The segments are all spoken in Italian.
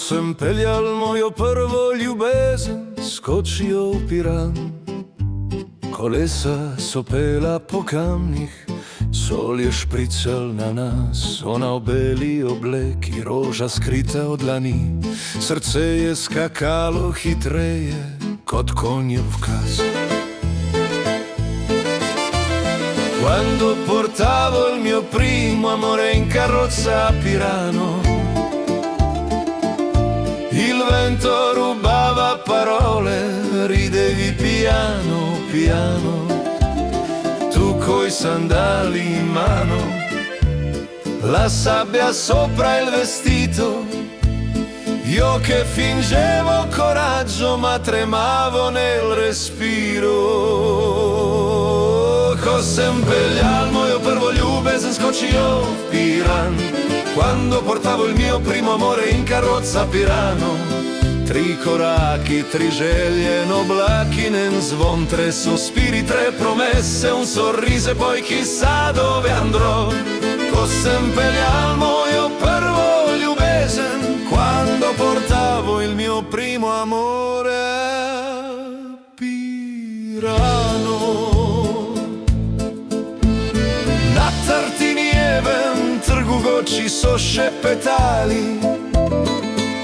sem peljal mojo prvo ljubezen, skočijo v Piran. Kolesa so pela po kamnih, sol je šprical na nas, ona v beli obleki, roža skrita od dlani. Srce je skakalo hitreje kot konjev vkaz. Quando portavo il mio primo amore in carrozza a Pirano, il vento rubava parole, ridevi piano piano, tu coi sandali in mano, la sabbia sopra il vestito, io che fingevo coraggio ma tremavo nel respiro. Ko sem peljal mojo prvo ljubezen, skočio v Piran. Quando portavo il mio primo amore in carrozza a Pirano, 3 koraki, 3 želje, in oblaki, nen zvon, 3 sospiri, 3 promesse, un sorriso e poi chissà dove andrò. Ko sem peljal mojo prvo ljubezen, quando portavo il mio primo amore a Pirano. Na Tartinijevem trgu goči so šepetali,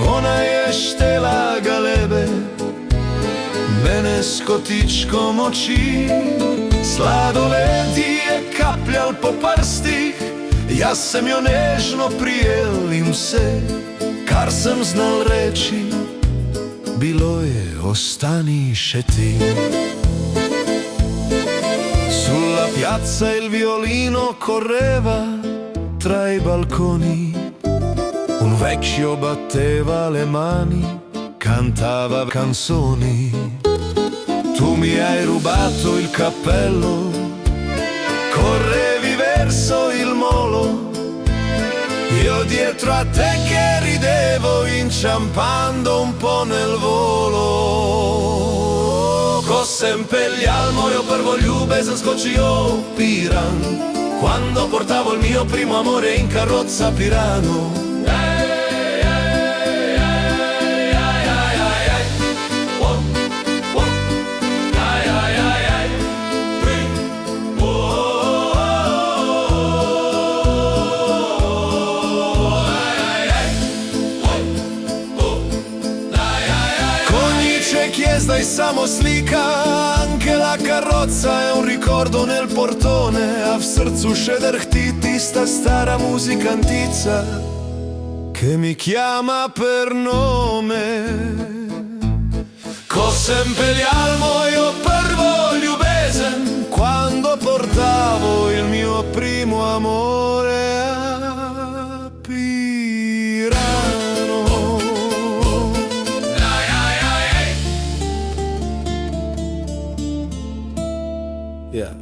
ona je štela galebe, mene s kotičkom oči. Sladoled je kapljal po prstih, jaz sem jo nežno prijel in vse, kar sem znal reči, bilo je ostani še ti. Sulla piazza il violino correva tra i balconi, un vecchio batteva le mani, cantava canzoni. Tu mi hai rubato il cappello, correvi verso il molo, io dietro a te che ridevo, inciampando un po' nel volo. Ko sem peljal mojo prvo ljubezen, skočio v Piran. Quando portavo il mio primo amore in carrozza a Pirano. Che è zdaj samo slika, anche la carrozza è un ricordo nel portone, a v srcu še drhti tista stara musica antica che mi chiama per nome. Ko sem peljal mojo prvo ljubezen, quando portavo il mio primo amore a Pirano. Yeah.